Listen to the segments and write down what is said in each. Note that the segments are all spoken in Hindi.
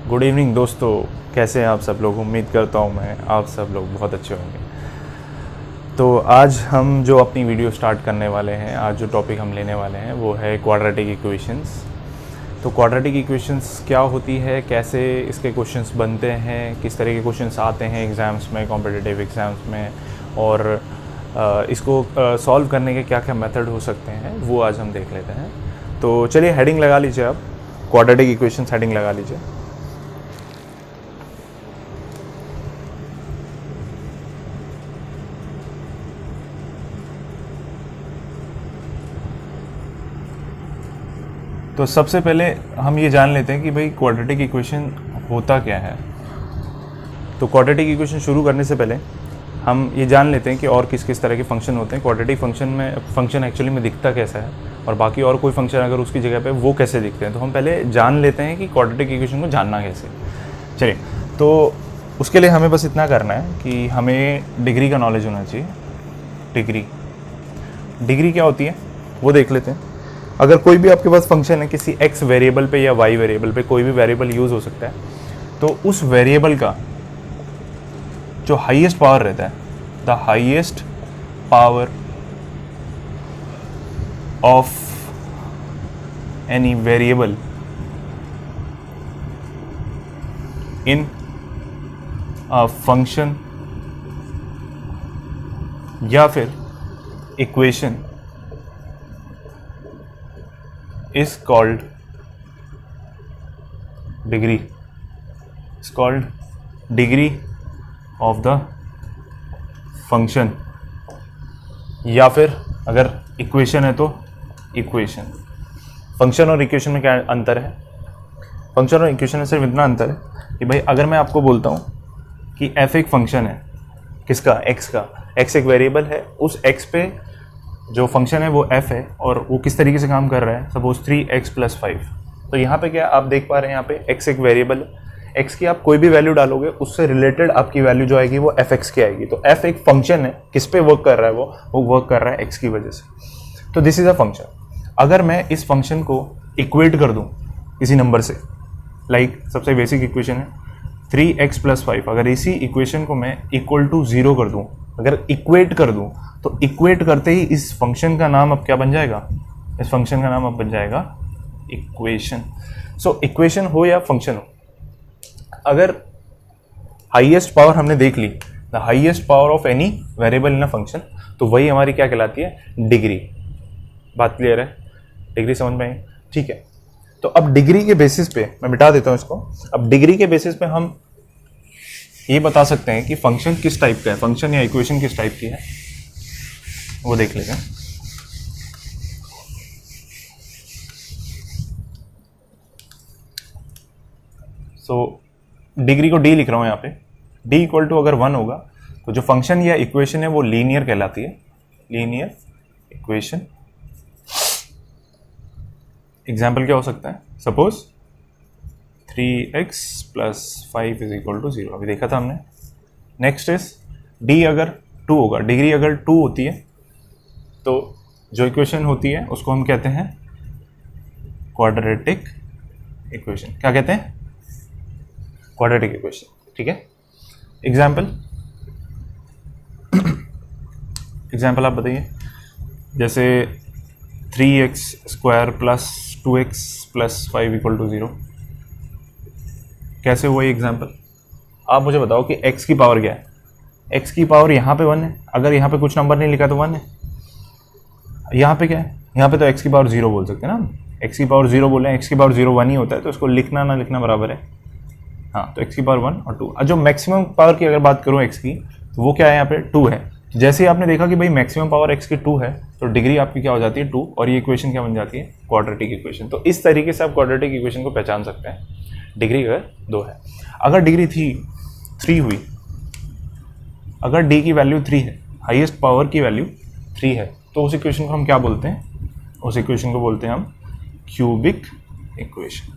गुड इवनिंग दोस्तों, कैसे हैं आप सब लोग। उम्मीद करता हूँ मैं आप सब लोग बहुत अच्छे होंगे। तो आज हम जो अपनी वीडियो स्टार्ट करने वाले हैं, आज जो टॉपिक हम लेने वाले हैं वो है क्वाड्रेटिक इक्वेशंस। तो क्वाड्रेटिक इक्वेशंस क्या होती है, कैसे इसके क्वेश्चंस बनते हैं, किस तरह के क्वेश्चंस आते हैं एग्ज़ाम्स में, कॉम्पिटिटिव एग्ज़ाम्स में, और इसको सॉल्व करने के क्या क्या मेथड हो सकते हैं वो आज हम देख लेते हैं। तो चलिए हेडिंग लगा लीजिए, आप क्वाड्रेटिक इक्वेशंस हेडिंग लगा लीजिए। तो सबसे पहले हम ये जान लेते हैं कि भाई क्वाड्रेटिक इक्वेशन होता क्या है। तो क्वाड्रेटिक इक्वेशन शुरू करने से पहले हम ये जान लेते हैं कि और किस किस तरह के फंक्शन होते हैं। क्वाड्रेटिक फंक्शन एक्चुअली में दिखता कैसा है, और बाकी और कोई फंक्शन अगर उसकी जगह पे वो कैसे दिखते हैं। तो हम पहले जान लेते हैं कि क्वाड्रेटिक इक्वेशन को जानना कैसे। चलिए, तो उसके लिए हमें बस इतना करना है कि हमें डिग्री का नॉलेज होना चाहिए। डिग्री क्या होती है वो देख लेते हैं। अगर कोई भी आपके पास फंक्शन है, किसी x वेरिएबल पे या y वेरिएबल पे, कोई भी वेरिएबल यूज़ हो सकता है, तो उस वेरिएबल का जो हाईएस्ट पावर रहता है, the highest power of any variable in a function या फिर equation is called degree. It's called degree of the function, या फिर अगर इक्वेशन है तो इक्वेशन। फंक्शन और इक्वेशन में क्या अंतर है? फंक्शन और इक्वेशन में सिर्फ इतना अंतर है कि भाई अगर मैं आपको बोलता हूँ कि f एक फंक्शन है, किसका? x का। x एक वेरिएबल है, उस x पे जो फंक्शन है वो f है, और वो किस तरीके से काम कर रहा है, सपोज 3x + 5। तो यहाँ पे क्या आप देख पा रहे हैं, यहाँ पे x एक वेरिएबल है, x की आप कोई भी वैल्यू डालोगे उससे रिलेटेड आपकी वैल्यू जो आएगी वो fx की आएगी। तो f एक फंक्शन है, किस पे वर्क कर रहा है वो वर्क कर रहा है x की वजह से। तो दिस इज अ फंक्शन। अगर मैं इस फंक्शन को इक्वेट कर दूँ किसी नंबर से, लाइक सबसे बेसिक इक्वेशन है 3x + 5, अगर इसी इक्वेशन को मैं इक्वल टू 0 कर दूँ, अगर इक्वेट कर दूँ, तो इक्वेट करते ही इस फंक्शन का नाम अब क्या बन जाएगा? इस फंक्शन का नाम अब बन जाएगा इक्वेशन। सो इक्वेशन हो या फंक्शन हो, अगर हाईएस्ट पावर हमने देख ली, the highest power of any variable in a function, तो वही हमारी क्या कहलाती है? डिग्री। बात क्लियर है? डिग्री समझ में आई? ठीक है। तो अब डिग्री के बेसिस पे मैं मिटा देता हूं इसको। अब डिग्री के बेसिस पे हम ये बता सकते हैं कि फंक्शन किस टाइप का है, फंक्शन या इक्वेशन किस टाइप की है, वो देख लेते हैं। सो डिग्री को डी लिख रहा हूं यहाँ पे। डी इक्वल टू अगर 1 होगा तो जो फंक्शन या इक्वेशन है वो लीनियर कहलाती है, लीनियर इक्वेशन। एग्जाम्पल क्या हो सकता है? सपोज 3x + 5 = 0, अभी देखा था हमने। नेक्स्ट इज डी अगर 2 होगा, डिग्री अगर 2 होती है तो जो इक्वेशन होती है उसको हम कहते हैं क्वाड्रेटिक इक्वेशन। क्या कहते हैं? Quadratic equation. ठीक है। एग्जाम्पल आप बताइए। जैसे 3x² + 2x + 5 = 0, कैसे हुआ ये एग्जाम्पल? आप मुझे बताओ कि x की पावर क्या है? x की पावर यहाँ पे 1 है, अगर यहाँ पे कुछ नंबर नहीं लिखा तो 1 है। यहाँ पे क्या है? यहाँ पे तो x की पावर 0 बोल सकते हैं ना हम। x की पावर 0 बोले, x की पावर 0 1 ही होता है, तो इसको लिखना ना लिखना बराबर है। हाँ, तो x की पावर 1 और 2। जो मैक्सिमम पावर की अगर बात करूँ x की, तो वो क्या है? यहाँ पे 2 है। जैसे ही आपने देखा कि भाई मैक्सिमम पावर x की 2 है, तो डिग्री आपकी क्या हो जाती है? 2, और ये इक्वेशन क्या बन जाती है? Quadratic equation. तो इस तरीके से आप क्वाड्रेटिक इक्वेशन को पहचान सकते हैं, डिग्री अगर 2 है। अगर डिग्री 3 हुई, अगर डी की वैल्यू 3 है, हाईएस्ट पावर की वैल्यू 3 है, तो उस इक्वेशन को हम क्या बोलते हैं? उस इक्वेशन को बोलते हैं हम क्यूबिक इक्वेशन।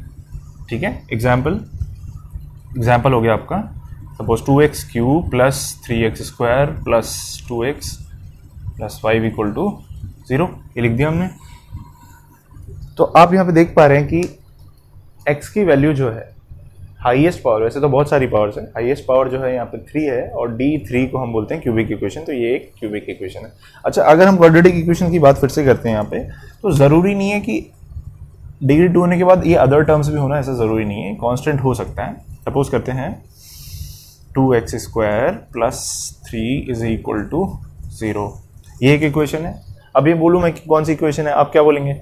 ठीक है। एग्जाम्पल हो गया आपका, सपोज 2x³ + 3x² + 2x + 5 = 0, ये लिख दिया हमने। तो आप यहाँ पे देख पा रहे हैं कि x की वैल्यू जो है हाईएस्ट पावर, वैसे तो बहुत सारी पावर्स है, हाईएस्ट पावर जो है यहाँ पे 3 है और D3 को हम बोलते हैं क्यूबिक इक्वेशन, तो ये एक क्यूबिक इक्वेशन है। अच्छा, अगर हम क्वाड्रेटिक इक्वेशन की बात फिर से करते हैं यहाँ पे, तो ज़रूरी नहीं है कि डिग्री 2 होने के बाद ये अदर टर्म्स भी होना, ऐसा ज़रूरी नहीं है, कांस्टेंट हो सकता है। सपोज करते हैं 2x square plus 3 is equal to 0, ये एक इक्वेशन है। अब ये बोलूँ मैं कि कौन सी इक्वेशन है, आप क्या बोलेंगे?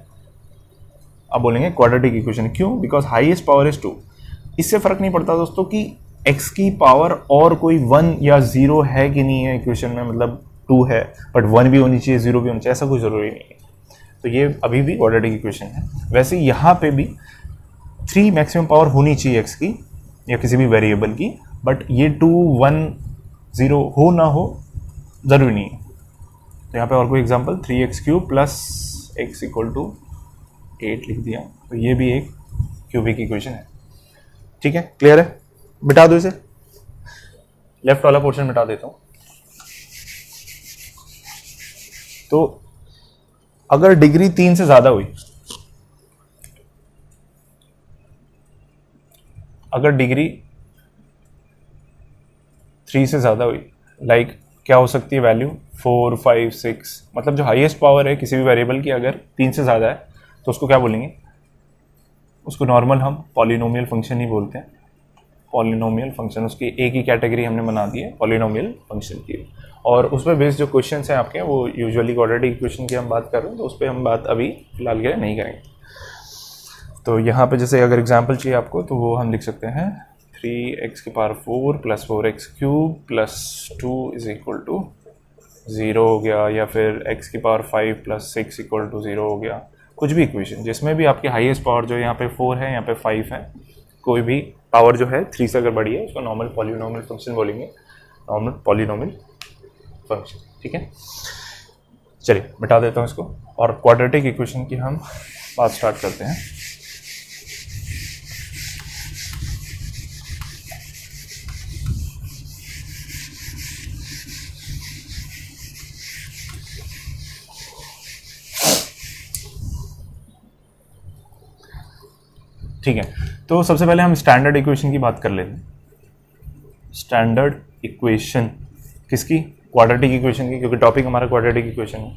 आप बोलेंगे क्वाड्रेटिक इक्वेशन। क्यों? Because highest power is 2। इससे फर्क नहीं पड़ता दोस्तों कि x की पावर और कोई 1 या 0 है कि नहीं है इक्वेशन में, मतलब 2 है बट 1 भी होनी चाहिए 0 भी होनी चाहिए, ऐसा कोई ज़रूरी नहीं है। तो ये अभी भी क्वाड्रेटिक इक्वेशन है। वैसे यहाँ पे भी 3 मैक्सिमम पावर होनी चाहिए x की या किसी भी वेरिएबल की, बट ये 2, 1, 0 हो ना हो ज़रूरी नहीं है। तो यहाँ पे और कोई example 3x³ plus x equal to 8 लिख दिया, तो ये भी एक क्यूबिक इक्वेशन है। ठीक है, क्लियर है? मिटा दो इसे, लेफ्ट वाला पोर्शन मिटा देता हूं। तो अगर डिग्री 3 से ज्यादा हुई, अगर डिग्री 3 से ज्यादा हुई, लाइक क्या हो सकती है वैल्यू? 4, 5, 6, मतलब जो हाईएस्ट पावर है किसी भी वेरिएबल की अगर 3 से ज्यादा है तो उसको क्या बोलेंगे? उसको नॉर्मल हम पॉलिनोमियल फंक्शन ही बोलते हैं। पॉलिनोमियल फंक्शन, उसकी एक ही कैटेगरी हमने बना दी है पॉलिनोमियल फंक्शन की, और उस पर बेस्ड जो क्वेश्चन हैं आपके वो यूजुअली क्वाड्रेटिक इक्वेशन की हम बात कर रहे हैं, तो उस पर हम बात अभी फिलहाल के लिए नहीं करेंगे। तो यहाँ पे जैसे अगर एग्जाम्पल चाहिए आपको तो वो हम लिख सकते हैं 3x⁴ plus 4x³ plus 2 is equal to 0 हो गया, या फिर x⁵ प्लस 6 इक्वल टू 0 हो गया। कुछ भी इक्वेशन जिसमें भी आपकी हाईएस्ट पावर जो यहाँ पे 4 है, यहाँ पे 5 है, कोई भी पावर जो है 3 से अगर बड़ी है उसको नॉर्मल पॉलिनोमियल फंक्शन बोलेंगे, नॉर्मल पॉलिनोमियल फंक्शन। ठीक है, चलिए मिटा देता हूँ इसको और क्वाड्रेटिक इक्वेशन की हम बात स्टार्ट करते हैं। ठीक है, तो सबसे पहले हम स्टैंडर्ड इक्वेशन की बात कर लेते हैं। स्टैंडर्ड इक्वेशन किसकी? क्वाड्रेटिक इक्वेशन की, क्योंकि टॉपिक हमारा क्वाड्रेटिक इक्वेशन है।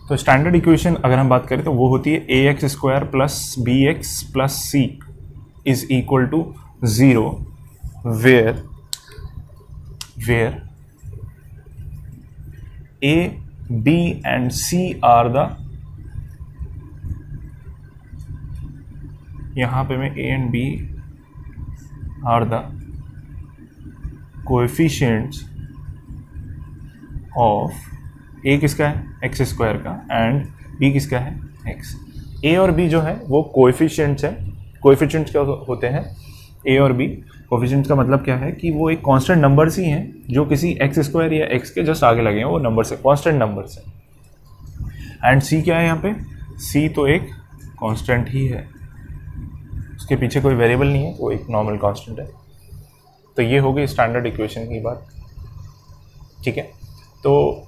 तो स्टैंडर्ड इक्वेशन अगर हम बात करें तो वो होती है ax² plus bx plus c is equal to 0 where a, b and c are the, यहाँ पे मैं a and b are the coefficients of a किसका है? x² का, एंड b किसका है? x। a और b जो है वो कोएफिशिएंट्स है। कोएफिशिएंट्स क्या होते हैं? a और b कोएफिशिएंट्स का मतलब क्या है कि वो एक कांस्टेंट नंबर्स ही हैं जो किसी x² या x के जस्ट आगे लगे हैं, वो नंबर से, कांस्टेंट नंबर्स है। एंड c क्या है यहाँ पे? c तो एक कांस्टेंट ही है, उसके पीछे कोई वेरिएबल नहीं है, वो एक नॉर्मल कांस्टेंट है। तो ये हो गई स्टैंडर्ड इक्वेशन की बात। ठीक है, तो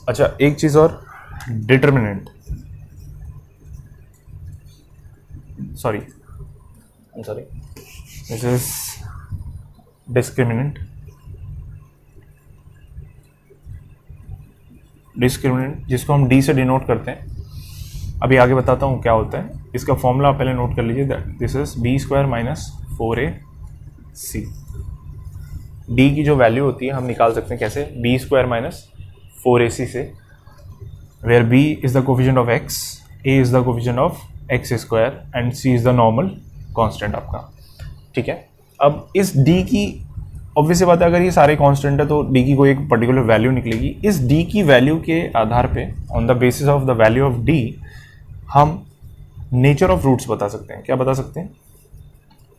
अच्छा एक चीज़ और, determinant, sorry this is discriminant. Discriminant जिसको हम डी से डिनोट करते हैं, अभी आगे बताता हूँ क्या होता है। इसका फॉर्मूला आप पहले नोट कर लीजिए, this is b² minus 4ac। D की जो वैल्यू होती है हम निकाल सकते हैं कैसे? b² माइनस 4ac से, where b is the coefficient of x, a is the coefficient of x² and c is the normal constant आपका। ठीक है, अब इस d की ऑब्वियस बात है, अगर ये सारे कांस्टेंट है तो d की कोई एक पर्टिकुलर वैल्यू निकलेगी। इस d की वैल्यू के आधार पे, on the basis of the value of d, हम नेचर ऑफ रूट्स बता सकते हैं। क्या बता सकते हैं?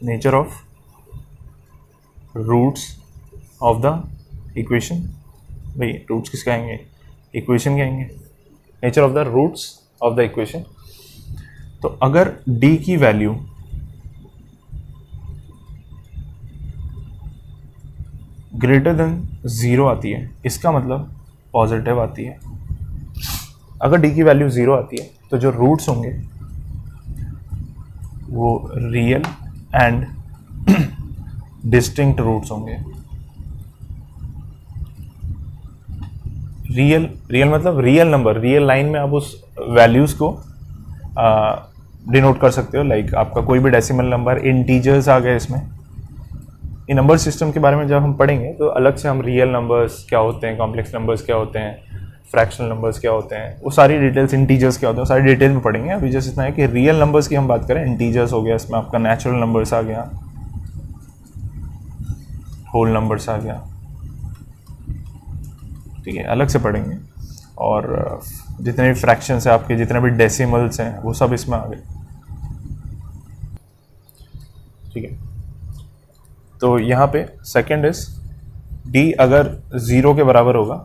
Nature of roots of the equation. भाई रूट्स किसके आएंगे? इक्वेशन के आएंगे। Nature of the roots of the equation. तो अगर d की वैल्यू ग्रेटर देन 0 आती है, इसका मतलब पॉजिटिव आती है। अगर d की वैल्यू 0 आती है तो जो रूट्स होंगे वो रियल एंड डिस्टिंक्ट रूट्स होंगे। रियल मतलब रियल नंबर, रियल लाइन में आप उस वैल्यूज़ को डिनोट कर सकते हो। लाइक आपका कोई भी डेसिमल नंबर, इंटीजर्स आ गए इसमें। इन नंबर सिस्टम के बारे में जब हम पढ़ेंगे तो अलग से हम रियल नंबर्स क्या होते हैं, कॉम्प्लेक्स नंबर्स क्या होते हैं, फ्रैक्शनल नंबर्स क्या होते हैं, वो सारी डिटेल्स, इंटीजर्स क्या होते हैं, सारी डिटेल में पढ़ेंगे। अभी जस्ट इतना है कि रियल नंबर्स की हम बात करें, इंटीजर्स हो गया, इसमें आपका नेचुरल नंबर्स आ गया, होल नंबर्स आ गया, ठीक है, अलग से पढ़ेंगे। और जितने भी फ्रैक्शंस हैं आपके, जितने भी डेसिमल्स हैं, वो सब इसमें आ गए, ठीक है। तो यहाँ पे सेकंड इज डी अगर ज़ीरो के बराबर होगा,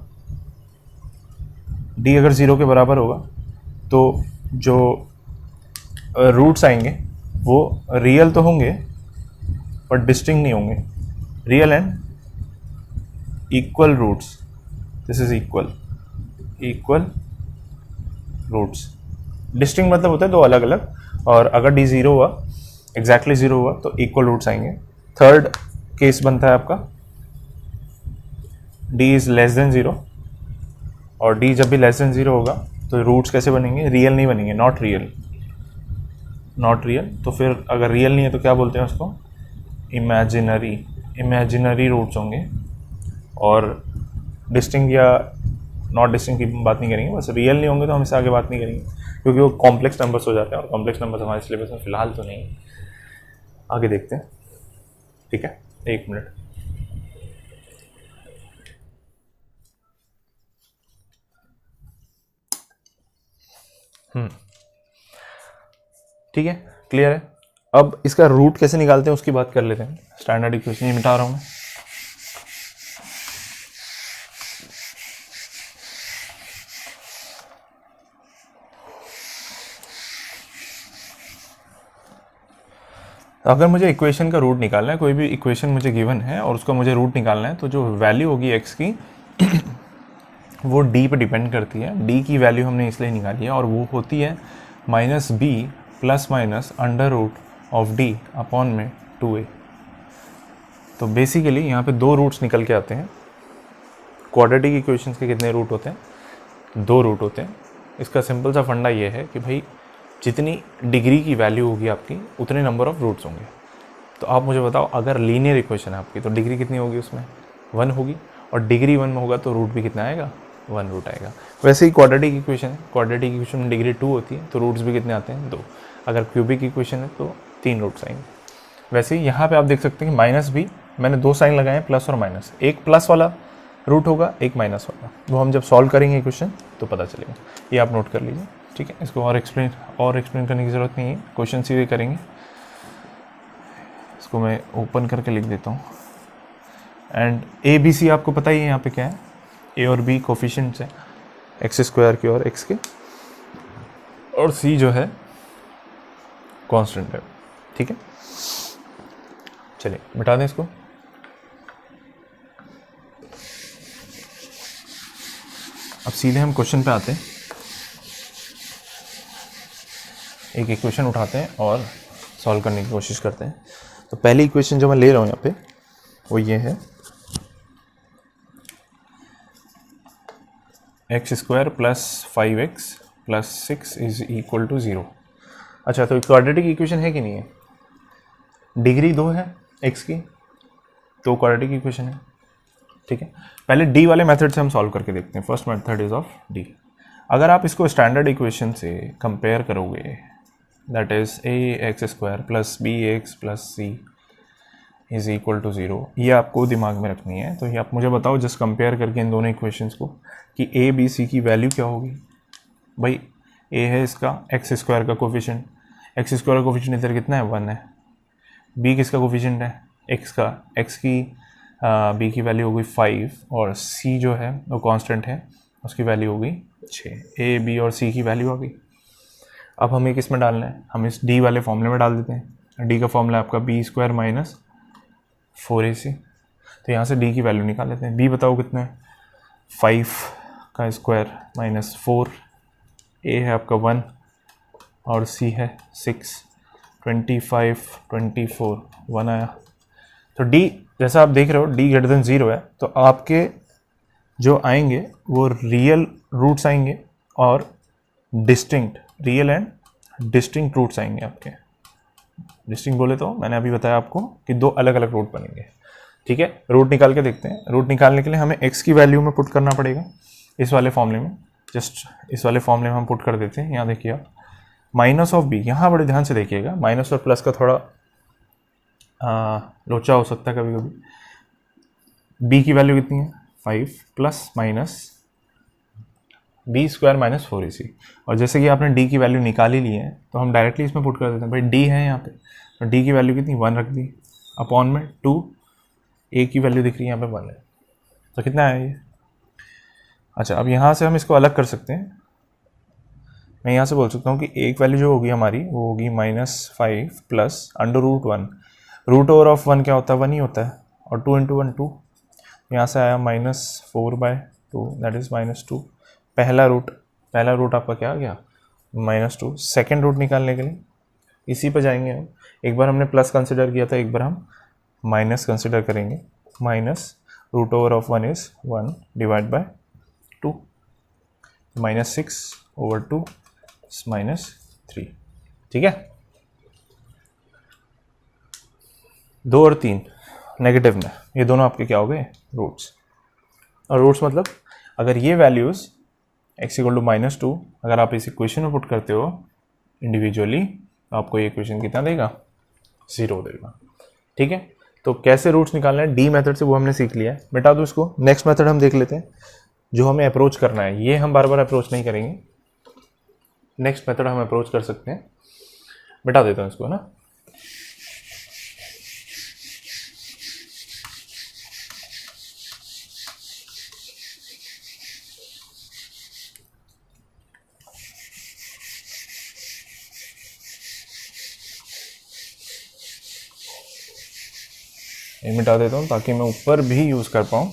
डी अगर ज़ीरो के बराबर होगा तो जो रूट्स आएंगे वो रियल तो होंगे पर डिस्टिंक्ट नहीं होंगे। Real and equal roots, this is equal roots. Distinct मतलब होता है दो अलग अलग, और अगर डी ज़ीरो हुआ, एग्जैक्टली ज़ीरो हुआ, तो इक्वल रूट्स आएंगे। थर्ड केस बनता है आपका D is less than zero, और डी जब भी लेस देन ज़ीरो होगा तो रूट्स कैसे बनेंगे, रियल नहीं बनेंगे, नॉट रियल। तो फिर अगर रियल नहीं है तो क्या बोलते हैं उसको, इमेजिनरी रूट्स होंगे। और डिस्टिंक्ट या नॉट डिस्टिंक्ट की बात नहीं करेंगे, बस रियल नहीं होंगे तो हम इससे आगे बात नहीं करेंगे, क्योंकि वो कॉम्प्लेक्स नंबर्स हो जाते हैं, और कॉम्प्लेक्स नंबर्स हमारे सिलेबस में फ़िलहाल तो नहीं है। आगे देखते हैं, ठीक है, एक मिनट। ठीक है, क्लियर है। अब इसका रूट कैसे निकालते हैं उसकी बात कर लेते हैं। स्टैंडर्ड इक्वेशन ये मिटा रहा हूँ मैं। अगर मुझे इक्वेशन का रूट निकालना है, कोई भी इक्वेशन मुझे गिवन है और उसका मुझे रूट निकालना है, तो जो वैल्यू होगी एक्स की वो डी पे डिपेंड करती है। डी की वैल्यू हमने इसलिए निकाली है, और वो होती है minus B plus minus under root of D upon में 2a। तो बेसिकली यहाँ पे दो रूट्स निकल के आते हैं। क्वाड्रेटिक इक्वेशंस के कितने रूट होते हैं, दो रूट होते हैं। इसका सिंपल सा फंडा ये है कि भाई जितनी डिग्री की वैल्यू होगी आपकी, उतने नंबर ऑफ रूट्स होंगे। तो आप मुझे बताओ, अगर लीनियर इक्वेशन है आपकी तो डिग्री कितनी होगी, उसमें 1 होगी, और डिग्री 1 में होगा तो रूट भी कितना आएगा, 1 रूट आएगा। वैसे ही क्वाड्रेटिक इक्वेशन है, क्वाड्रेटिक इक्वेशन में डिग्री 2 होती है तो रूट्स भी कितने आते हैं, 2। अगर क्यूबिक इक्वेशन है तो 3 रूट्स आएंगे। वैसे ही यहाँ पे आप देख सकते हैं कि माइनस भी मैंने 2 साइन लगाए हैं, प्लस और माइनस। एक प्लस वाला रूट होगा, एक माइनस वाला, वो हम जब सॉल्व करेंगे इक्वेशन तो पता चलेगा। ये आप नोट कर लीजिए, ठीक है। इसको और एक्सप्लेन करने की ज़रूरत नहीं है, क्वेश्चन सीधे करेंगे। इसको मैं ओपन करके लिख देता हूँ। एंड ए बी सी आपको पता ही है यहाँ पे क्या है, ए और बी कोफिशिएंट्स हैं, एक्स स्क्वायर के और एक्स के, और सी जो है कांस्टेंट है, ठीक है। चलिए मिटा दें इसको। अब सीधे हम क्वेश्चन पे आते हैं। एक इक्वेशन उठाते हैं और सॉल्व करने की कोशिश करते हैं। तो पहली इक्वेशन जो मैं ले रहा हूँ यहाँ पे वो ये है, X square plus 5x plus 6 is equal to 0। अच्छा, तो क्वाड्रेटिक इक्वेशन है कि नहीं है, डिग्री 2 है x की, तो क्वाड्रेटिक इक्वेशन है, ठीक है। पहले डी वाले मेथड से हम सॉल्व करके देखते हैं। First method is of D. अगर आप इसको स्टैंडर्ड इक्वेशन से कंपेयर करोगे, that is A X square plus B X plus C is equal to 0, ये आपको दिमाग में रखनी है। तो ये आप मुझे बताओ जस्ट कंपेयर करके इन दोनों इक्वेशंस को कि ए बी सी की वैल्यू क्या होगी। भाई ए है इसका एक्स स्क्वायर का कोफिशिएंट, एक्स स्क्वायर का कोफिशिएंट इधर कितना है, 1 है। बी किसका कोफिशिएंट है, एक्स का, एक्स की बी की वैल्यू होगी 5, और सी जो है वो कांस्टेंट है, उसकी वैल्यू होगी 6। ए बी और सी की वैल्यू आ गई। अब हमें किस में डालना है, हम इस डी वाले फॉर्मूले में डाल देते हैं। डी का फॉर्मूला आपका बी स्क्वायर माइनस 4ac। तो यहाँ से डी की वैल्यू निकाल लेते हैं। बी बताओ कितना है, 5 का स्क्वायर माइनस 4, ए है आपका 1 और सी है 6, 25 24 1 आया, तो डी जैसा आप देख रहे हो डी ग्रेटर देन 0 है, तो आपके जो आएंगे वो रियल रूट्स आएंगे और distinct, real and distinct roots आएंगे आपके। डिस्टिंक्ट बोले तो मैंने अभी बताया आपको कि दो अलग अलग रूट बनेंगे। ठीक है, रूट निकाल के देखते हैं। रूट निकालने के लिए हमें x की वैल्यू में पुट करना पड़ेगा इस वाले फॉर्मूले में। जस्ट इस वाले फॉर्मूले में हम पुट कर देते हैं। यहाँ देखिए आप माइनस ऑफ बी, यहाँ बड़े ध्यान से देखिएगा, माइनस और प्लस का थोड़ा लोचा हो सकता है कभी कभी। b की वैल्यू कितनी है 5 plus minus B square minus 4ac। और जैसे कि आपने d की वैल्यू निकाल ही ली है तो हम डायरेक्टली इसमें पुट कर देते हैं। भाई d है यहाँ पे, तो d की वैल्यू कितनी 1 रख दी, अपॉन में 2, a की वैल्यू दिख रही है यहाँ पे 1 है, तो कितना है ये। अच्छा, अब यहाँ से हम इसको अलग कर सकते हैं। मैं यहाँ से बोल सकता हूँ कि एक वैल्यू जो होगी हमारी वो होगी -5 प्लस √1। रूट ओवर ऑफ 1 क्या होता है 1 ही होता है, और 2 × 1 2। यहाँ से आया -4/2 दैट इज़ -2। पहला रूट आपका क्या आ गया -2। सेकेंड रूट निकालने के लिए इसी पे जाएंगे हम। एक बार हमने प्लस कंसिडर किया था, एक बार हम माइनस कंसिडर करेंगे। Minus root over of 1 is 1 divide by 2, -6/2 -3। ठीक है, 2 और 3 नेगेटिव में, ये दोनों आपके क्या हो गए रूट्स। और रूट्स मतलब अगर ये वैल्यूज़ x = -2 अगर आप इस इक्वेशन में पुट करते हो इंडिविजुअली तो आपको ये इक्वेशन कितना देगा 0 देगा। ठीक है, तो कैसे रूट्स निकालना है डी मेथड से वो हमने सीख लिया है। मिटा दो इसको। नेक्स्ट मेथड हम देख लेते हैं जो हमें अप्रोच करना है। ये हम बार बार अप्रोच नहीं करेंगे, नेक्स्ट मेथड हम अप्रोच कर सकते हैं। मिटा देता हूँ इसको ना। ये मिटा देता हूँ ताकि मैं ऊपर भी यूज कर पाऊँ।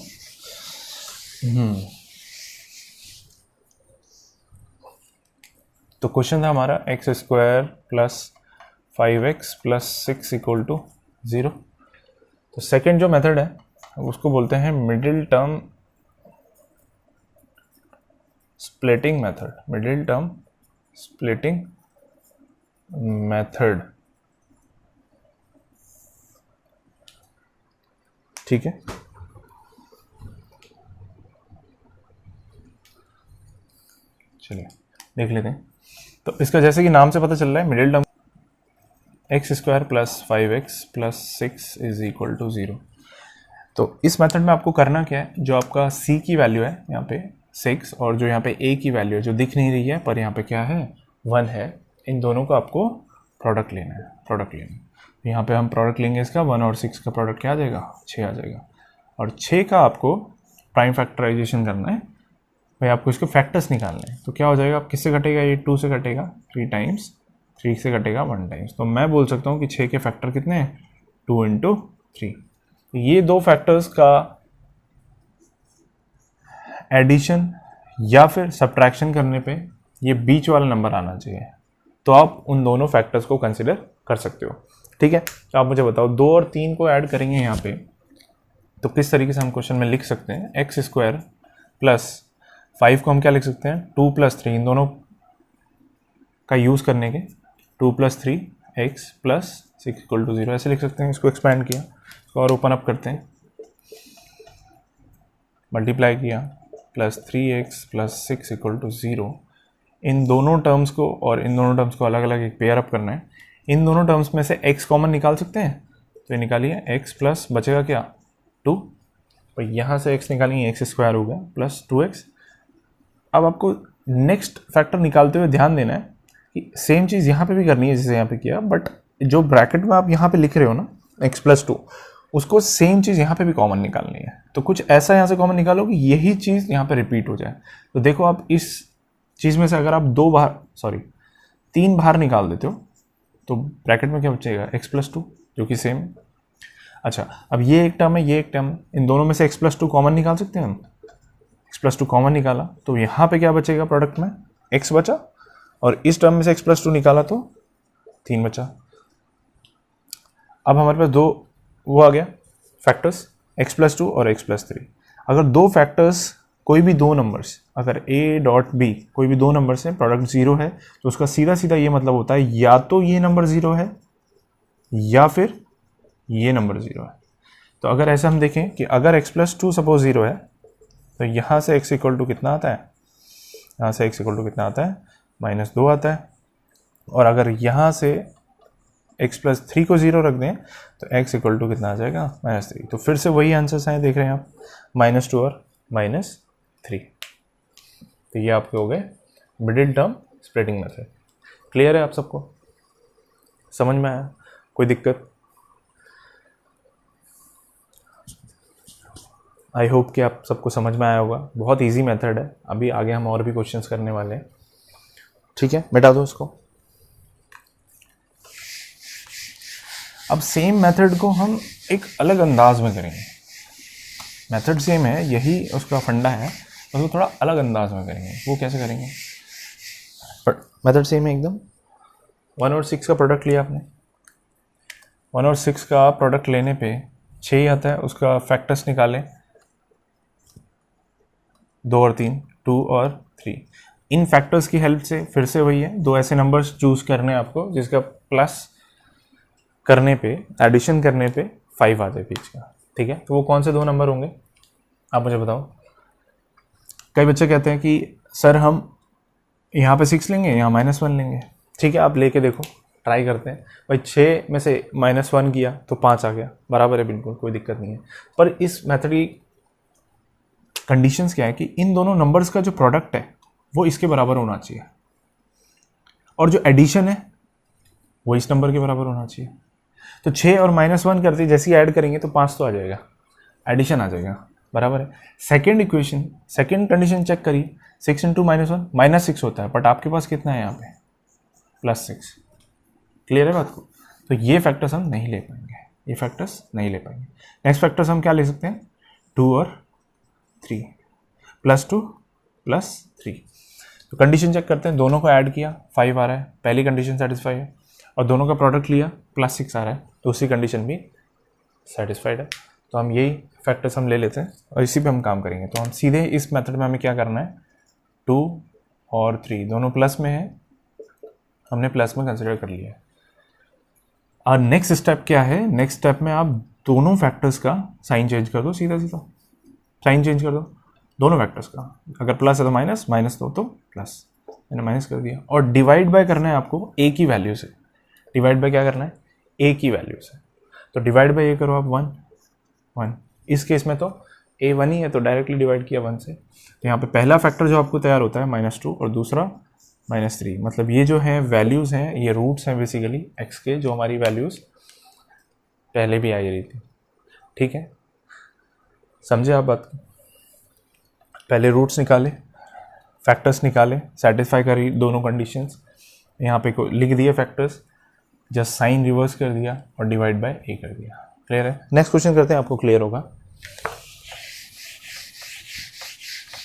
तो क्वेश्चन था हमारा x² + 5x + 6 = 0। तो सेकंड जो मेथड है उसको बोलते हैं middle term splitting method. Middle term splitting method. ठीक है, चलिए देख लेते हैं। तो इसका जैसे कि नाम से पता चल रहा है मिडिल टर्म x² + 5x + 6 = 0। तो इस मेथड में आपको करना क्या है, जो आपका c की वैल्यू है यहाँ पे 6 और जो यहाँ पे a की वैल्यू है जो दिख नहीं रही है पर यहाँ पे क्या है 1 है, इन दोनों का आपको प्रोडक्ट लेना है। प्रोडक्ट लेना है, यहाँ पे हम प्रोडक्ट लेंगे इसका 1 और 6 का प्रोडक्ट क्या आ जाएगा 6 आ जाएगा। और 6 का आपको प्राइम फैक्टराइजेशन करना है, भाई आपको इसके फैक्टर्स निकालने हैं। तो क्या हो जाएगा, आप किससे घटेगा, ये 2 से घटेगा 3 टाइम्स, 3 से घटेगा 1 टाइम्स। तो मैं बोल सकता हूँ कि 6 के फैक्टर कितने हैं 2 × 3। ये दो फैक्टर्स का एडिशन या फिर सब्ट्रैक्शन करने पे ये बीच वाला नंबर आना चाहिए, तो आप उन दोनों फैक्टर्स को कंसिडर कर सकते हो। ठीक है, तो आप मुझे बताओ 2 और 3 को ऐड करेंगे यहाँ पे, तो किस तरीके से हम क्वेश्चन में लिख सकते हैं। x² + 5 को हम क्या लिख सकते हैं 2 + 3, इन दोनों का यूज़ करने के 2 + 3 x + 6 = 0 ऐसे लिख सकते हैं। इसको एक्सपैंड किया, इसको और ओपन अप करते हैं, मल्टीप्लाई किया +3x + 6 = 0। इन दोनों टर्म्स को और इन दोनों टर्म्स को अलग अलग एक पेयर अप करना है। इन दोनों टर्म्स में से x कॉमन निकाल सकते हैं, तो ये निकालिए x प्लस बचेगा क्या 2, और यहाँ से x निकालेंगे x² हो गया प्लस 2x। अब आपको नेक्स्ट फैक्टर निकालते हुए ध्यान देना है कि सेम चीज़ यहाँ पे भी करनी है जैसे यहाँ पे किया, बट जो ब्रैकेट में आप यहाँ पे लिख रहे हो ना x + 2, उसको सेम चीज़ यहाँ पे भी कॉमन निकालनी है। तो कुछ ऐसा यहाँ से कॉमन निकालो कि यही चीज़ यहाँ पे रिपीट हो जाए। तो देखो आप इस चीज़ में से अगर आप 3 बाहर निकाल देते हो तो ब्रैकेट में क्या बचेगा x + 2 जो कि सेम। अच्छा, अब ये एक टर्म है, ये एक टर्म, इन दोनों में से x + 2 कॉमन निकाल सकते हैं हम। x + 2 कॉमन निकाला तो यहाँ पे क्या बचेगा प्रोडक्ट में x बचा, और इस टर्म में से x + 2 निकाला तो 3 बचा। अब हमारे पास 2 वो आ गया फैक्टर्स x+2 और x+3। अगर दो फैक्टर्स कोई भी दो नंबर्स, अगर a डॉट b कोई भी दो नंबर्स हैं, प्रोडक्ट 0 है, तो उसका सीधा सीधा ये मतलब होता है या तो ये नंबर 0 है या फिर ये नंबर 0 है। तो अगर ऐसा हम देखें कि अगर x+2 सपोज 0 है तो यहाँ से x इक्वल टू कितना आता है, यहाँ से x इक्वल टू कितना आता है, -2 आता है। और अगर यहाँ से x+3 को 0 रख दें तो x इक्वल टू कितना आ जाएगा, -3। तो फिर से वही आंसर्स हैं, देख रहे हैं आप, -2 और -3। तो ये आपके हो गए middle term splitting method. Clear है आप सबको, समझ में आया, कोई दिक्कत? आई होप कि आप सबको समझ में आया होगा। बहुत इजी मेथड है। अभी आगे हम और भी क्वेश्चंस करने वाले हैं, ठीक है, मिटा दो इसको। अब सेम मेथड को हम एक अलग अंदाज में करेंगे। मेथड सेम है, यही उसका फंडा है, उसको थोड़ा अलग अंदाज में करेंगे। वो कैसे करेंगे? बट मेथड सेम है एकदम। 1 और 6 का प्रोडक्ट लिया आपने, 1 और 6 का प्रोडक्ट लेने पे 6 आता है, उसका फैक्टर्स निकालें 2 और 3, 2 और 3। इन फैक्टर्स की हेल्प से फिर से वही है, दो ऐसे नंबर्स चूज करने हैं आपको जिसका प्लस करने पे, एडिशन करने पे 5 आ जाए बीच का, ठीक है। तो वो कौन से दो नंबर होंगे आप मुझे बताओ। कई बच्चे कहते हैं कि सर हम यहाँ पे 6 लेंगे, यहाँ -1 लेंगे, ठीक है, आप लेके देखो, ट्राई करते हैं। भाई 6 में से -1 किया तो 5 आ गया, बराबर है, बिल्कुल कोई दिक्कत नहीं है। पर इस मेथड की कंडीशंस क्या है कि इन दोनों नंबर्स का जो प्रोडक्ट है वो इसके बराबर होना चाहिए, और जो एडिशन है वो इस नंबर के बराबर होना चाहिए। तो 6 और -1 करते जैसे ही ऐड करेंगे तो 5 तो आ जाएगा, एडिशन आ जाएगा, बराबर है। Second equation, second condition check करिए, 6 × -1 -6 होता है, बट आपके पास कितना है यहाँ पे, +6। क्लियर है बात को? तो ये फैक्टर्स हम नहीं ले पाएंगे, ये फैक्टर्स नहीं ले पाएंगे। नेक्स्ट फैक्टर्स हम क्या ले सकते हैं, 2 और 3, +2 +3। तो कंडीशन चेक करते हैं, दोनों को ऐड किया 5 आ रहा है, पहली कंडीशन सेटिस्फाई है, और दोनों का प्रोडक्ट लिया +6 आ रहा है, तो उसी कंडीशन भी सेटिस्फाइड है। तो हम यही फैक्टर्स हम ले लेते हैं और इसी पे हम काम करेंगे। तो हम सीधे इस मेथड में हमें क्या करना है, 2 और 3 दोनों प्लस में है, हमने प्लस में कंसिडर कर लिया है। और नेक्स्ट स्टेप क्या है, नेक्स्ट स्टेप में आप दोनों फैक्टर्स का साइन चेंज कर दो, सीधा सीधा साइन चेंज कर दो दोनों फैक्टर्स का। अगर प्लस है तो माइनस, माइनस दो तो प्लस, मैंने माइनस कर दिया। और डिवाइड बाय करना है आपको ए की वैल्यू से, डिवाइड बाय क्या करना है, ए की वैल्यू से। तो डिवाइड बाय ए करो आप 1 1, इस केस में तो ए 1 ही है तो डायरेक्टली डिवाइड किया 1 से। तो यहाँ पे पहला फैक्टर जो आपको तैयार होता है -2 और दूसरा -3। मतलब ये जो है वैल्यूज़ हैं, ये रूट्स हैं बेसिकली एक्स के, जो हमारी वैल्यूज़ पहले भी आई रही थी, ठीक है, समझे आप बात को। पहले रूट्स निकाले, फैक्टर्स निकाले, सेटिस्फाई करी दोनों कंडीशंस, यहाँ पे लिख दिए फैक्टर्स, जस्ट साइन रिवर्स कर दिया और डिवाइड बाय ए कर दिया। क्लियर है? नेक्स्ट क्वेश्चन करते हैं, आपको क्लियर होगा।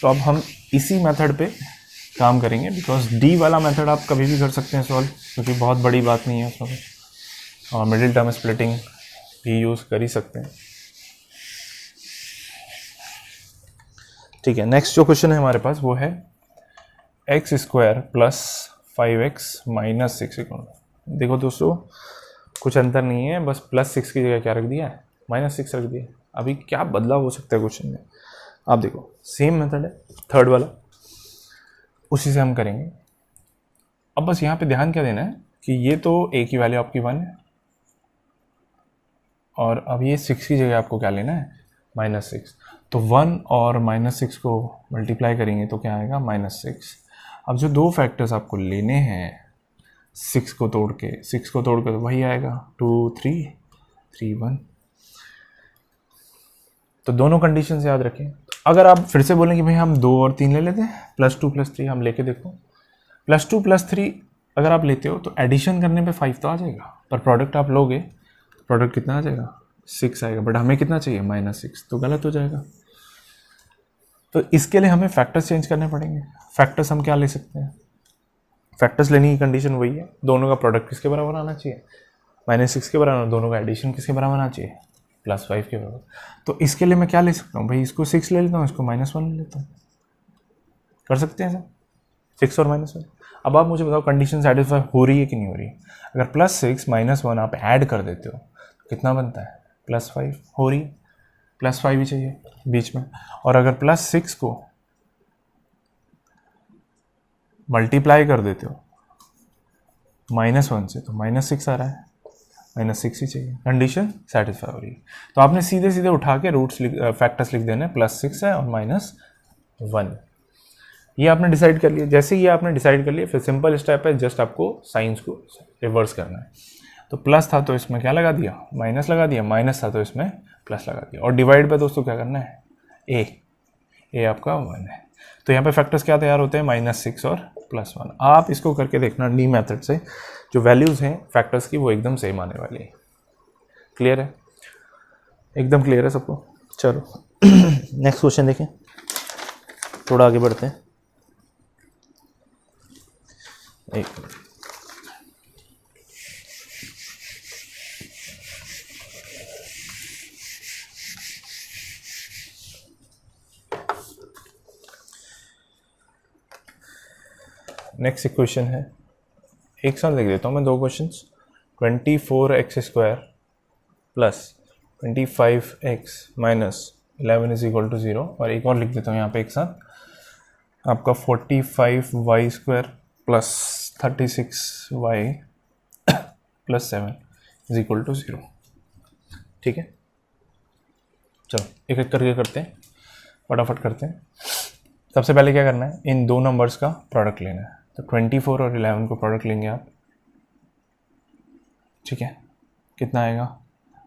तो अब हम इसी मेथड पे काम करेंगे, बिकॉज डी वाला मेथड आप कभी भी कर सकते हैं सॉल्व, क्योंकि बहुत बड़ी बात नहीं है उसमें, और मिडिल टर्म स्प्लिटिंग भी यूज़ कर ही सकते हैं। ठीक है, नेक्स्ट जो क्वेश्चन है हमारे पास वो है x² + 5x - 6। देखो दोस्तों, कुछ अंतर नहीं है, बस +6 की जगह क्या रख दिया है, -6 रख दिया। अभी क्या बदलाव हो सकता है क्वेश्चन में, आप देखो सेम मेथड है थर्ड वाला, उसी से हम करेंगे। अब बस यहाँ पे ध्यान क्या देना है कि ये तो a की वैल्यू आपकी 1 है, और अब ये 6 की जगह आपको क्या लेना है, -6। तो 1 और -6 को मल्टीप्लाई करेंगे तो क्या आएगा, -6। अब जो दो फैक्टर्स आपको लेने हैं 6 को तोड़ के तो वही आएगा 2 3 3 1। तो दोनों कंडीशंस याद रखें। अगर आप फिर से बोलें कि भाई हम 2 और 3 ले लेते हैं, +2 + 3 हम लेके देखो, +2 + 3 अगर आप लेते हो तो एडिशन करने पे 5 तो आ जाएगा, पर प्रोडक्ट आप लोगे, प्रोडक्ट कितना आ जाएगा, 6 आएगा, बट हमें कितना चाहिए, -6, तो गलत हो जाएगा। तो इसके लिए हमें फैक्टर्स चेंज करने पड़ेंगे। फैक्टर्स हम क्या ले सकते हैं, फैक्टर्स लेने की कंडीशन वही है, दोनों का प्रोडक्ट किसके बराबर आना चाहिए, -6 के बराबर, दोनों का एडिशन किसके बराबर आना चाहिए, +5 के बराबर। तो इसके लिए मैं क्या ले सकता हूँ भाई, इसको 6 ले लेता हूँ, इसको -1 ले लेता हूँ। कर सकते हैं सर, 6 और -1। अब आप मुझे बताओ कंडीशन सेटिस्फाई हो रही है कि नहीं हो रही है। अगर +6 -1 आप ऐड कर देते हो तो कितना बनता है, +5 हो रही है, +5 ही चाहिए बीच में। और अगर +6 को मल्टीप्लाई कर देते हो -1 से तो -6 आ रहा है, -6 ही चाहिए, कंडीशन सेटिस्फाई हो रही है। तो आपने सीधे सीधे उठा के रूट्स फैक्टर्स लिख देने, +6 है और -1। ये आपने डिसाइड कर लिया। जैसे ये आपने डिसाइड कर लिया, फिर सिंपल स्टेप है, जस्ट आपको साइंस को रिवर्स करना है। तो प्लस था तो इसमें क्या लगा दिया, माइनस लगा दिया, माइनस था तो इसमें प्लस लगा दिया। और डिवाइड पे दोस्तों क्या करना है, ए आपका 1 है। तो यहाँ पे फैक्टर्स क्या तैयार होते हैं, -6 और +1। आप इसको करके देखना डी मेथड से, जो वैल्यूज़ हैं फैक्टर्स की वो एकदम सेम आने वाली है। क्लियर है, एकदम क्लियर है सबको। चलो नेक्स्ट क्वेश्चन देखें, थोड़ा आगे बढ़ते हैं। एक नेक्स्ट इक्वेशन है, एक साथ लिख देता हूँ मैं दो questions. 24x² plus 25x minus 11 = 0। और एक और लिख देता हूँ यहाँ पे एक साथ, आपका 45y² प्लस 36y प्लस 7 = 0। ठीक है, चलो एक एक करके करते हैं, फटाफट करते हैं। सबसे पहले क्या करना है, इन दो नंबर्स का प्रोडक्ट लेना है। तो 24 और 11 को प्रोडक्ट लेंगे आप, ठीक है। कितना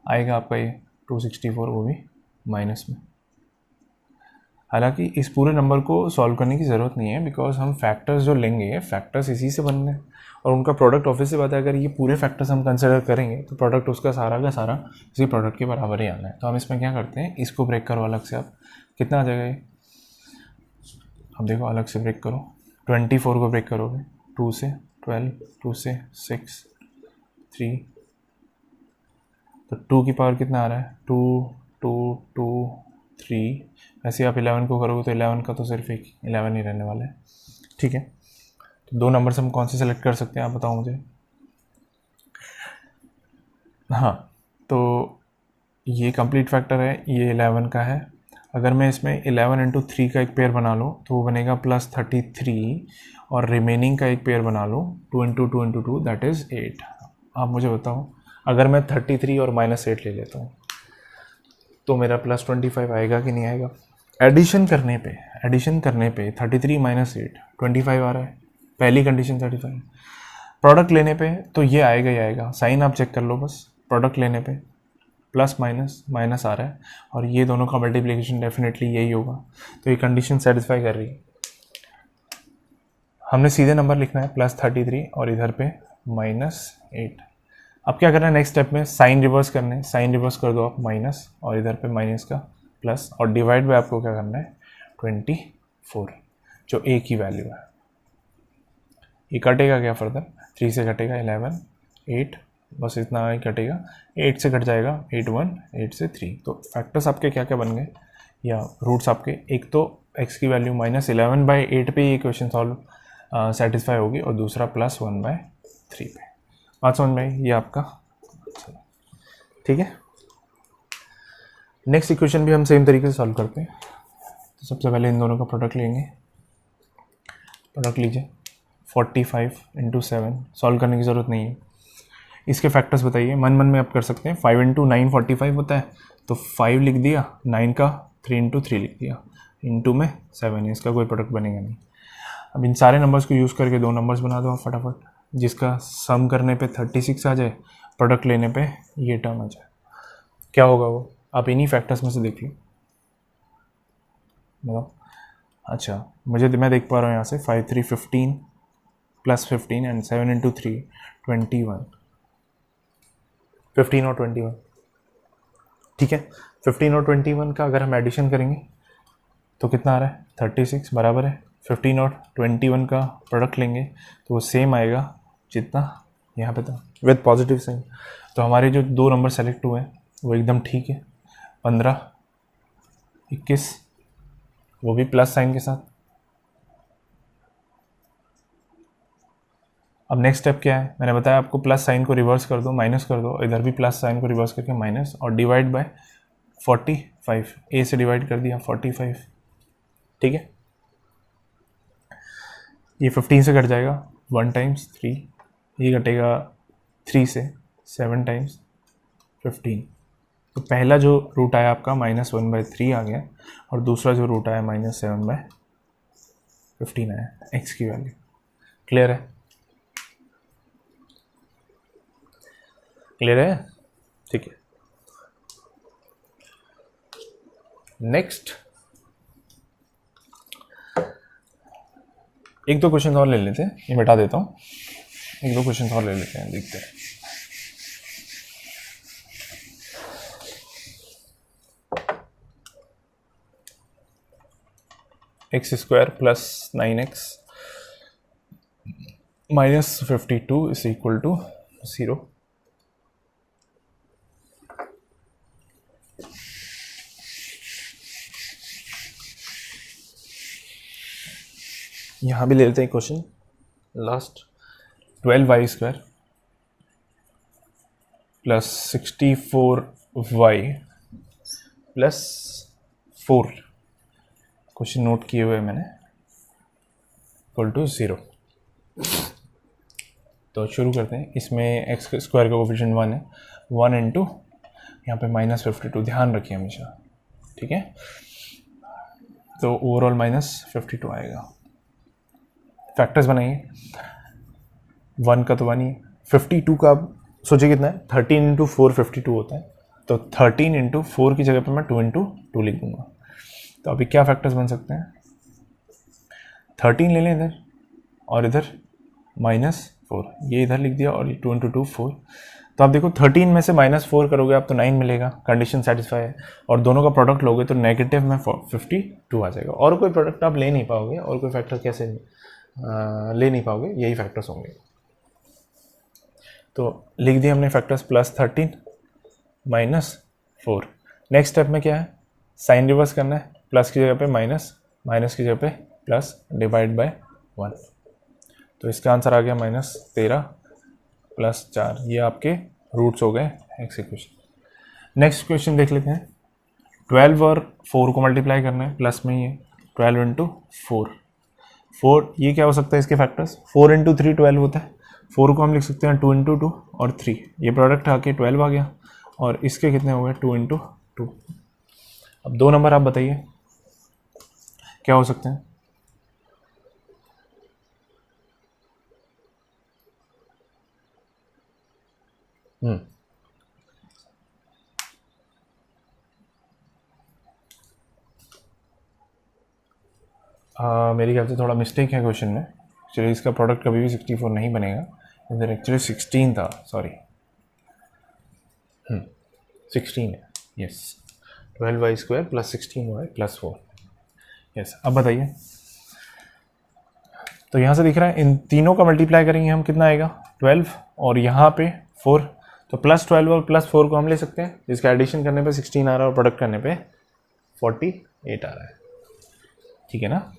आएगा आपका ये 264, वो भी माइनस में। हालांकि इस पूरे नंबर को सॉल्व करने की ज़रूरत नहीं है, बिकॉज हम फैक्टर्स जो लेंगे, फैक्टर्स इसी से बनने हैं और उनका प्रोडक्ट ऑब्वियस सी बात है, अगर ये पूरे फैक्टर्स हम कंसिडर करेंगे तो प्रोडक्ट उसका सारा का सारा इसी प्रोडक्ट के बराबर ही आना है। तो हम इसमें क्या करते हैं, इसको ब्रेक करो अलग से। आप कितना आ जाएगा ये, अब देखो अलग से ब्रेक करो। 24 को ब्रेक करोगे 2 से 12, 2 से 6, 3, तो 2 की पावर कितना आ रहा है, 2, 2, 2, 3। ऐसे आप 11 को करोगे तो 11 का तो सिर्फ एक 11 ही रहने वाला है, ठीक है। तो दो नंबर से हम कौन से सेलेक्ट कर सकते हैं, आप बताओ मुझे। हाँ, तो ये कंप्लीट फैक्टर है, ये 11 का है। अगर मैं इसमें 11 × 3 का एक पेयर बना लूँ तो वो बनेगा +33, और रिमेनिंग का एक पेयर बना लूँ 2 × 2 × 2 दैट इज़ 8। आप मुझे बताओ, अगर मैं 33 और -8 ले लेता हूँ तो मेरा +25 आएगा कि नहीं आएगा। एडिशन करने पे 33 - 8 25 आ रहा है, पहली कंडीशन 35। प्रोडक्ट लेने पे तो ये आएगा ही आएगा, साइन आप चेक कर लो बस। प्रोडक्ट लेने पे प्लस माइनस आ रहा है, और ये दोनों का मल्टीप्लिकेशन डेफिनेटली यही होगा। तो ये कंडीशन सेटिस्फाई कर रही है। हमने सीधे नंबर लिखना है +33 और इधर पे -8। अब क्या करना है नेक्स्ट स्टेप में, साइन रिवर्स करना है। साइन रिवर्स कर दो आप माइनस, और इधर पे माइनस का प्लस, और डिवाइड बाय आपको क्या करना है 24, जो a की वैल्यू है। ये कटेगा क्या फर्दर, 3 से कटेगा 11, 8, बस इतना ही कटेगा। 8 से कट जाएगा 8, 1, 8 से 3। तो फैक्टर्स आपके क्या क्या बन गए, या रूट्स आपके, एक तो x की वैल्यू -11/8 पे ये क्वेश्चन सॉल्व सेटिस्फाई होगी, और दूसरा +1/3 पे। बात समझ में आई ये आपका, ठीक है। नेक्स्ट इक्वेशन भी हम सेम तरीके से सॉल्व करते हैं। तो सबसे पहले इन दोनों का प्रोडक्ट लेंगे। प्रोडक्ट लीजिए, 45 × 7। सॉल्व करने की ज़रूरत नहीं है। इसके फैक्टर्स बताइए, मन में आप कर सकते हैं। 5 × 9 45 होता है, तो 5 लिख दिया, 9 का 3 × 3 लिख दिया, इंटू में 7 है, इसका कोई प्रोडक्ट बनेगा नहीं। अब इन सारे नंबर्स को यूज़ करके दो नंबर्स बना दो आप फटाफट, जिसका सम करने पे 36 आ जाए, प्रोडक्ट लेने पे ये टर्म आ जाए। क्या होगा वो, आप इन्हीं फैक्टर्स में से देख लो, बताओ। अच्छा, मैं देख पा रहा हूँ यहाँ से 5 × 3 15 + 15 एंड 7 × 3 21, 15 और 21, ठीक है। 15 और 21 का अगर हम एडिशन करेंगे तो कितना आ रहा है, 36 बराबर है। 15 और 21 का प्रोडक्ट लेंगे तो वो सेम आएगा जितना यहाँ पे था, विद पॉजिटिव साइन। तो हमारे जो दो नंबर सेलेक्ट हुए हैं वो एकदम ठीक है। 15, 21 वो भी प्लस साइन के साथ। अब नेक्स्ट स्टेप क्या है, मैंने बताया आपको प्लस साइन को रिवर्स कर दो, माइनस कर दो, इधर भी प्लस साइन को रिवर्स करके माइनस, और डिवाइड बाय 45, ए से डिवाइड कर दिया 45, ठीक है। ये 15 से कट जाएगा, 1 टाइम्स 3, ये कटेगा 3 से 7 टाइम्स 15। तो पहला जो रूट आया आपका -1/3 आ गया, और दूसरा जो रूट आया -7/15 आया, एक्स की वैल्यू। क्लियर है? क्लियर है? ठीक है। नेक्स्ट एक दो क्वेश्चन और ले लेते हैं, ये मिटा देता हूँ, एक दो क्वेश्चन और ले लेते हैं, देखते हैं। x² + 9x - 52 = 0। यहाँ भी ले लेते हैं question last. 12y² + 64y + 4, question note किए हुए मैंने, = 0। तो शुरू करते हैं। इसमें x² का कोफिशिएंट 1 है, 1 इंटू यहाँ पे -52, ध्यान रखिए हमेशा, ठीक है। तो ओवरऑल -52 आएगा। फैक्टर्स बनाइए, 1 का तो 1 ही, 52 का आप सोचिए कितना है, 13 इंटू 4 52 होता है, तो 13 इंटू 4 की जगह पे मैं 2 इंटू 2 लिख दूंगा। तो अभी क्या फैक्टर्स बन सकते हैं, 13 ले लें इधर, और इधर -4, ये इधर लिख दिया, और 2 इंटू 2 4। तो आप देखो 13 में से -4 करोगे आप तो 9 मिलेगा, कंडीशन सेटिस्फाई है, और दोनों का प्रोडक्ट लोगे तो नेगेटिव में 52 आ जाएगा। और कोई प्रोडक्ट आप ले नहीं पाओगे, और कोई फैक्टर कैसे ले नहीं पाओगे, यही फैक्टर्स होंगे। तो लिख दिए हमने फैक्टर्स, +13 -4। नेक्स्ट स्टेप में क्या है, साइन रिवर्स करना है, प्लस की जगह पे माइनस, माइनस की जगह पे प्लस, डिवाइड बाय 1। तो इसका आंसर आ गया -13 + 4। ये आपके रूट्स हो गए एक्स इक्वेशन। नेक्स्ट क्वेश्चन देख लेते हैं। 12 और 4 को मल्टीप्लाई करना है, प्लस में ही है, 12 इंटू 4, ये क्या हो सकता है इसके फैक्टर्स, 4 इंटू 3 12 होता है, 4 को हम लिख सकते हैं 2 इंटू 2 और 3, ये प्रोडक्ट आके 12 आ गया, और इसके कितने हो गए 2 इंटू 2। अब दो नंबर आप बताइए क्या हो सकते हैं। मेरे ख्याल से थोड़ा मिस्टेक है क्वेश्चन में, एक्चुअली इसका प्रोडक्ट कभी भी 64 नहीं बनेगा, इधर एक्चुअली 16 था, सॉरी 16 है, यस। 12y² + 16y + 4, yes. अब बताइए, तो यहाँ से दिख रहा है इन तीनों का मल्टीप्लाई करेंगे हम, कितना आएगा 12, और यहाँ पे 4, तो +12 और +4 को हम ले सकते हैं, जिसका एडिशन करने पे 16 आ रहा है और प्रोडक्ट करने पे 48 आ रहा है, ठीक है ना,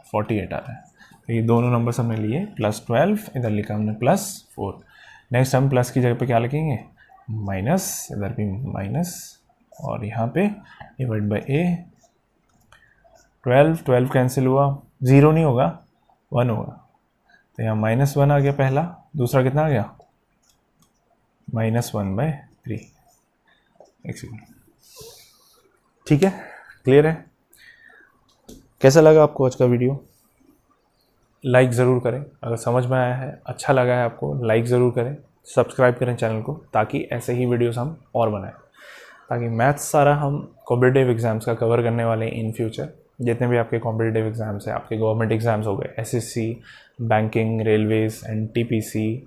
48 आ रहा है। तो ये दोनों नंबर्स हमने लिए, +12 इधर लिखा हमने +4। नेक्स्ट हम प्लस की जगह पे क्या लिखेंगे, माइनस, इधर भी माइनस, और यहाँ पे डिवाइड बाय a। 12 कैंसिल हुआ, 0 नहीं होगा, 1 होगा, तो यहाँ -1 आ गया पहला, दूसरा कितना आ गया -1/3, ठीक है। क्लियर है? कैसा लगा आपको आज का वीडियो? लाइक ज़रूर करें अगर समझ में आया है, अच्छा लगा है आपको, लाइक ज़रूर करें, सब्सक्राइब करें चैनल को, ताकि ऐसे ही वीडियोस हम और बनाएं, ताकि मैथ्स सारा हम कॉम्पिटिटिव एग्ज़ाम्स का कवर करने वाले हैं इन फ्यूचर। जितने भी आपके कॉम्पिटिटिव एग्ज़ाम्स हैं, आपके गवर्नमेंट एग्ज़ाम्स हो गए, SSC, banking, Railways, NTPC,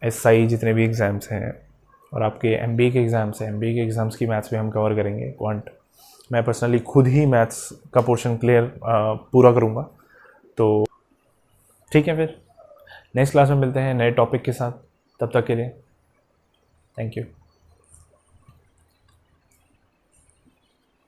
SI, जितने भी एग्ज़ाम्स हैं, और आपके MBA के एग्ज़ाम्स हैं, MBA के एग्ज़ाम्स की मैथ्स भी हम कवर करेंगे, क्वांट। मैं पर्सनली खुद ही मैथ्स का पोर्शन क्लियर पूरा करूँगा। तो ठीक है, फिर नेक्स्ट क्लास में मिलते हैं नए टॉपिक के साथ, तब तक के लिए थैंक यू।